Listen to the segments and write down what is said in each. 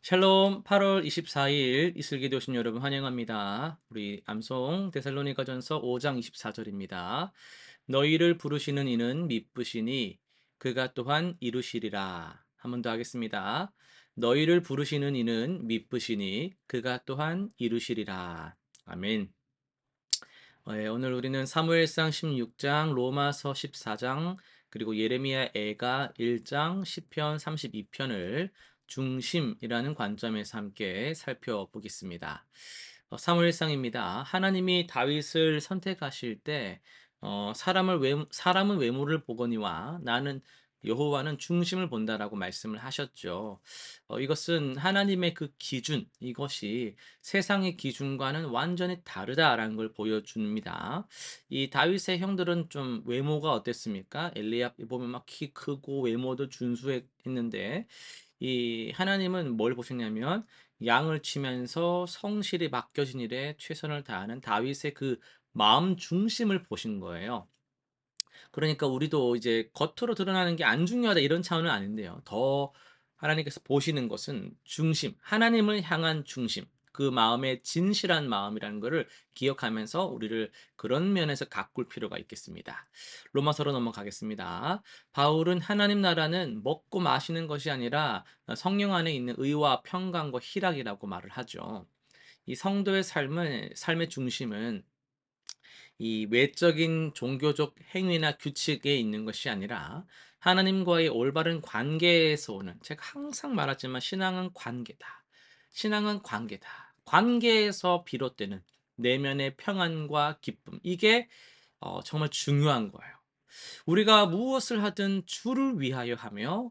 샬롬 8월 24일 이슬기도 오신 여러분 환영합니다. 우리 암송 데살로니가전서 5장 24절입니다. 너희를 부르시는 이는 미쁘시니 그가 또한 이루시리라. 한 번 더 하겠습니다. 너희를 부르시는 이는 미쁘시니 그가 또한 이루시리라. 아멘. 오늘 우리는 사무엘상 16장, 로마서 14장, 그리고 예레미야 애가 1장, 시편 32편을 중심이라는 관점에서 함께 살펴보겠습니다. 사무엘상입니다. 하나님이 다윗을 선택하실 때 사람은 외모를 보거니와 나는 여호와는 중심을 본다라고 말씀을 하셨죠. 이것은 하나님의 그 기준, 이것이 세상의 기준과는 완전히 다르다라는 걸 보여줍니다. 이 다윗의 형들은 좀 외모가 어땠습니까? 엘리압 보면 막 키 크고 외모도 준수했는데 이 하나님은 뭘 보셨냐면 양을 치면서 성실히 맡겨진 일에 최선을 다하는 다윗의 그 마음 중심을 보신 거예요. 그러니까 우리도 이제 겉으로 드러나는 게 안 중요하다 이런 차원은 아닌데요. 더 하나님께서 보시는 것은 중심, 하나님을 향한 중심, 그 마음의 진실한 마음이라는 것을 기억하면서 우리를 그런 면에서 가꿀 필요가 있겠습니다. 로마서로 넘어가겠습니다. 바울은 하나님 나라는 먹고 마시는 것이 아니라 성령 안에 있는 의와 평강과 희락이라고 말을 하죠. 이 성도의 삶의 중심은 이 외적인 종교적 행위나 규칙에 있는 것이 아니라 하나님과의 올바른 관계에서 오는, 제가 항상 말하지만 신앙은 관계다. 신앙은 관계다. 관계에서 비롯되는 내면의 평안과 기쁨. 이게 정말 중요한 거예요. 우리가 무엇을 하든 주를 위하여 하며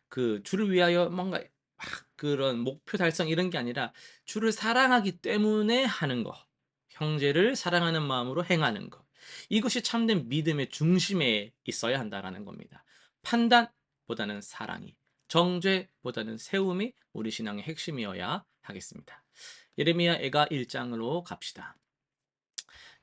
그 주를 위하여 뭔가 막 그런 목표 달성 이런 게 아니라 주를 사랑하기 때문에 하는 거. 형제를 사랑하는 마음으로 행하는 것. 이것이 참된 믿음의 중심에 있어야 한다라는 겁니다. 판단보다는 사랑이, 정죄보다는 세움이 우리 신앙의 핵심이어야 하겠습니다. 예레미야 애가 1장으로 갑시다.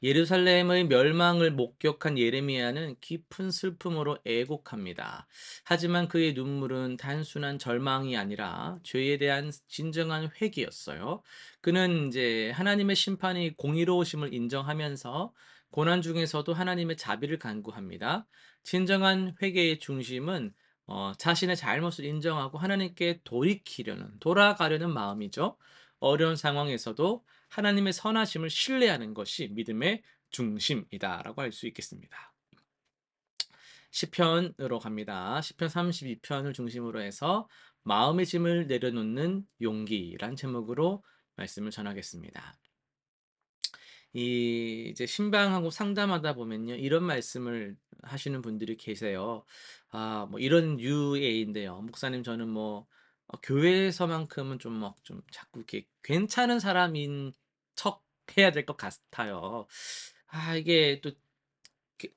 예루살렘의 멸망을 목격한 예레미야는 깊은 슬픔으로 애곡합니다. 하지만 그의 눈물은 단순한 절망이 아니라 죄에 대한 진정한 회개였어요. 그는 이제 하나님의 심판이 공의로우심을 인정하면서 고난 중에서도 하나님의 자비를 간구합니다. 진정한 회개의 중심은 자신의 잘못을 인정하고 하나님께 돌아가려는 마음이죠. 어려운 상황에서도 하나님의 선하심을 신뢰하는 것이 믿음의 중심이다라고 할 수 있겠습니다. 시편으로 갑니다. 시편 32편을 중심으로 해서 마음의 짐을 내려놓는 용기란 제목으로 말씀을 전하겠습니다. 이 이제 신방하고 상담하다 보면요. 이런 말씀을 하시는 분들이 계세요. 뭐 이런 류의인데요. 목사님 저는 뭐 교회에서만큼은 좀 막 좀 자꾸 이렇게 괜찮은 사람인 척 해야 될 것 같아요. 이게 또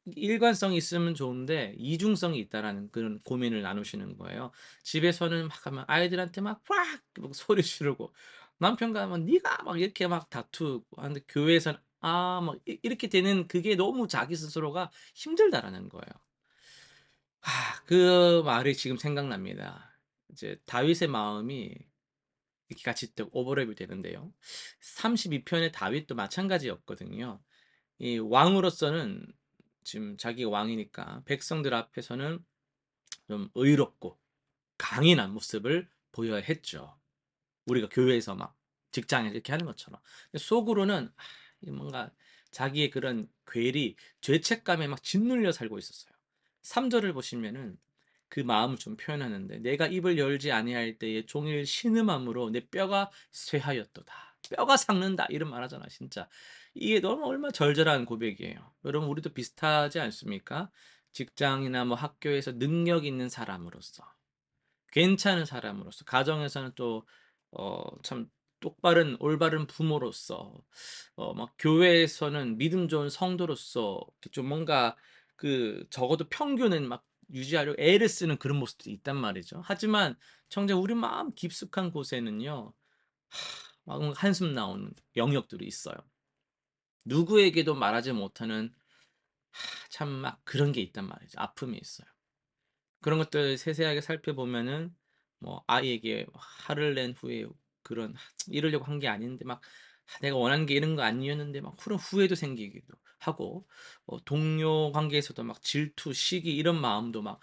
일관성이 있으면 좋은데 이중성이 있다라는 그런 고민을 나누시는 거예요. 집에서는 막 하면 아이들한테 막 막 소리 지르고 남편과 하면 "네가" 막 이렇게 막 다투고 하는데 교회에서는 막 이렇게 되는 그게 너무 자기 스스로가 힘들다라는 거예요. 그 말이 지금 생각납니다. 이제 다윗의 마음이 이렇게 같이 또 오버랩이 되는데요. 32 편의 다윗도 마찬가지였거든요. 이 왕으로서는 지금 자기가 왕이니까 백성들 앞에서는 좀 의롭고 강인한 모습을 보여야 했죠. 우리가 교회에서 막 직장에서 이렇게 하는 것처럼. 근데 속으로는 이 뭔가 자기의 그런 괴리, 죄책감에 막 짓눌려 살고 있었어요. 3 절을 보시면은 그 마음을 좀 표현하는데 "내가 입을 열지 아니할 때에 종일 신음함으로 내 뼈가 쇠하였도다." 뼈가 삭는다 이런 말 하잖아 진짜. 이게 너무 얼마나 절절한 고백이에요. 여러분 우리도 비슷하지 않습니까? 직장이나 뭐 학교에서 능력 있는 사람으로서 괜찮은 사람으로서 가정에서는 또 참 똑바른 올바른 부모로서 막 교회에서는 믿음 좋은 성도로서 이렇게 좀 뭔가 그 적어도 평균은 막 유지하려고 애를 쓰는 그런 모습들이 있단 말이죠. 하지만 정작 우리 마음 깊숙한 곳에는요. 막 한숨 나오는 영역들이 있어요. 누구에게도 말하지 못하는 참 막 그런 게 있단 말이죠. 아픔이 있어요. 그런 것들 세세하게 살펴보면은 뭐 아이에게 화를 낸 후에 그런 이러려고 한 게 아닌데 막 내가 원하는 게 이런 거 아니었는데 막 그런 후회도 생기기도 하고 동료 관계에서도 막 질투, 시기 이런 마음도 막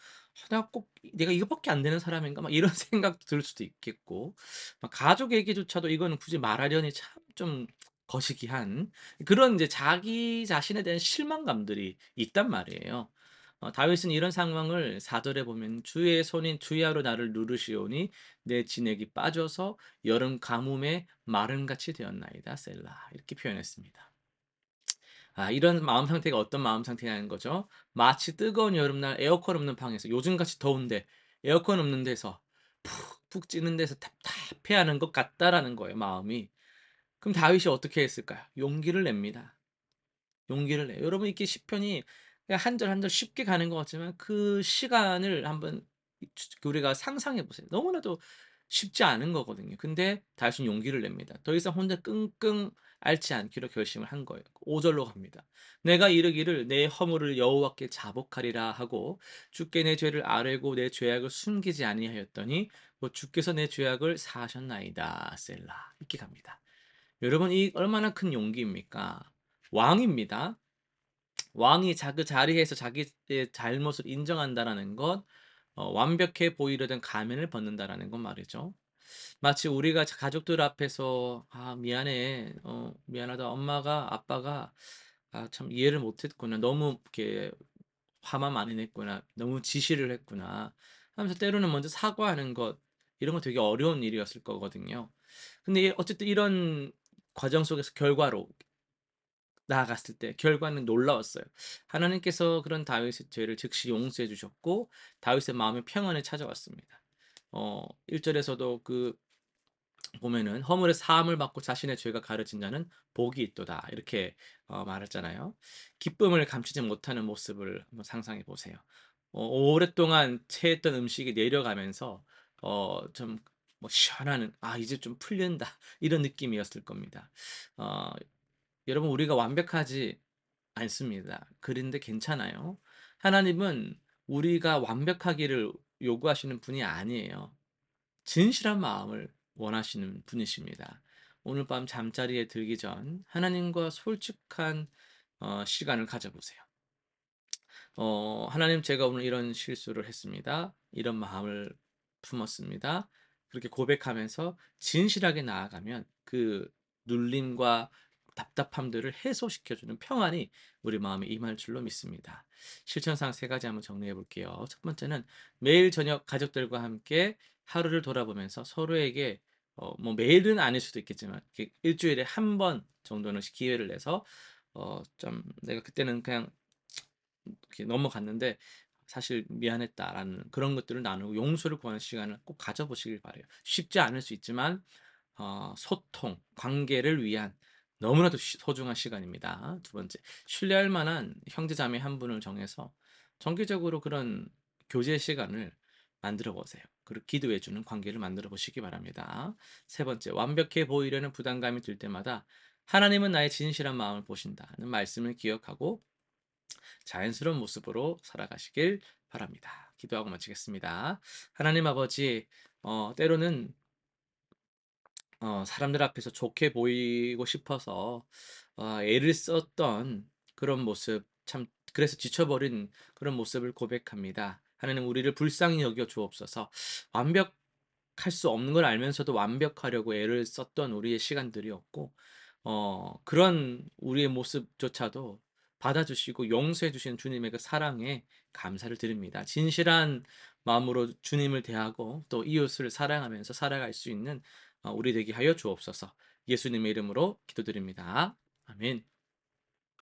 '나 꼭 내가 이것밖에 안 되는 사람인가?' 막 이런 생각도 들 수도 있겠고 막 가족에게조차도 이거는 굳이 말하려니 참 좀 거시기한 그런 이제 자기 자신에 대한 실망감들이 있단 말이에요. 다윗은 이런 상황을 4 절에 보면 "주의 손인 주야로 나를 누르시오니 내 진액이 빠져서 여름 가뭄에 마름같이 되었나이다 셀라." 이렇게 표현했습니다. 이런 마음 상태가 어떤 마음 상태냐는 거죠. 마치 뜨거운 여름날 에어컨 없는 방에서 요즘같이 더운데 에어컨 없는 데서 푹푹 찌는 데서 답답해하는 것 같다라는 거예요, 마음이. 그럼 다윗이 어떻게 했을까요? 용기를 냅니다. 용기를 내요. 여러분 이렇게 시편이 그냥 한 절 한 절 쉽게 가는 것 같지만 그 시간을 한번 우리가 상상해 보세요. 너무나도 쉽지 않은 거거든요. 근데 다윗은 용기를 냅니다. 더 이상 혼자 끙끙 앓지 않기로 결심을 한 거예요. 5 절로 갑니다. "내가 이르기를 내 허물을 여호와께 자복하리라 하고 주께 내 죄를 아뢰고 내 죄악을 숨기지 아니하였더니 곧 주께서 내 죄악을 사하셨나이다." 셀라. 이렇게 갑니다. 여러분 이 얼마나 큰 용기입니까? 왕입니다. 왕이 그 자리에서 자기의 잘못을 인정한다라는 것, 완벽해 보이려던 가면을 벗는다라는 건 말이죠. 마치 우리가 가족들 앞에서 "아 미안해. 미안하다. 엄마가 아빠가 참 이해를 못 했구나. 너무 이렇게 화만 많이 냈구나. 너무 지시를 했구나." 하면서 때로는 먼저 사과하는 것 이런 거 되게 어려운 일이었을 거거든요. 근데 어쨌든 이런 과정 속에서 결과로 나아갔을 때 결과는 놀라웠어요. 하나님께서 그런 다윗의 죄를 즉시 용서해 주셨고 다윗의 마음에 평안을 찾아왔습니다. 1 절에서도 보면은 "허물의 사함을 받고 자신의 죄가 가려진 자는 복이 있도다." 이렇게 말했잖아요. 기쁨을 감추지 못하는 모습을 한번 상상해 보세요. 오랫동안 체했던 음식이 내려가면서 좀 뭐 시원한 '아 이제 좀 풀린다.' 이런 느낌이었을 겁니다. 어 여러분 우리가 완벽하지 않습니다. 그런데 괜찮아요. 하나님은 우리가 완벽하기를 요구하시는 분이 아니에요. 진실한 마음을 원하시는 분이십니다. 오늘 밤 잠자리에 들기 전 하나님과 솔직한 시간을 가져보세요. "하나님 제가 오늘 이런 실수를 했습니다. 이런 마음을 품었습니다." 그렇게 고백하면서 진실하게 나아가면 그 눌림과 답답함들을 해소시켜 주는 평안이 우리 마음에 임할 줄로 믿습니다. 실천상 3 가지 한번 정리해 볼게요. 첫 번째는 매일 저녁 가족들과 함께 하루를 돌아보면서 서로에게 뭐 매일은 아닐 수도 있겠지만 이렇게 일 주일에 한 번 정도는 기회를 내서 좀 '내가 그때는 그냥 이렇게 넘어갔는데 사실 미안했다.'라는 그런 것들을 나누고 용서를 구하는 시간을 꼭 가져 보시길 바라요. 쉽지 않을 수 있지만 소통, 관계를 위한 너무나도 소중한 시간입니다. 두 번째, 신뢰할 만한 형제 자매 한 분을 정해서 정기적으로 그런 교제 시간을 만들어 보세요. 그리고 기도해 주는 관계를 만들어 보시기 바랍니다. 세 번째, 완벽해 보이려는 부담감이 들 때마다 '하나님은 나의 진실한 마음을 보신다.'는 말씀을 기억하고 자연스러운 모습으로 살아가시길 바랍니다. 기도하고 마치겠습니다. 하나님 아버지, 때로는 사람들 앞에서 좋게 보이고 싶어서 애를 썼던 그런 모습, 참 그래서 지쳐버린 그런 모습을 고백합니다. 하나님 우리를 불쌍히 여겨 주옵소서. 완벽할 수 없는 걸 알면서도 완벽하려고 애를 썼던 우리의 시간들이었고 그런 우리의 모습조차도 받아주시고 용서해 주시는 주님의 그 사랑에 감사를 드립니다. 진실한 마음으로 주님을 대하고 또 이웃을 사랑하면서 살아갈 수 있는 우리 되게 하여 주옵소서. 예수님의 이름으로 기도드립니다. 아멘.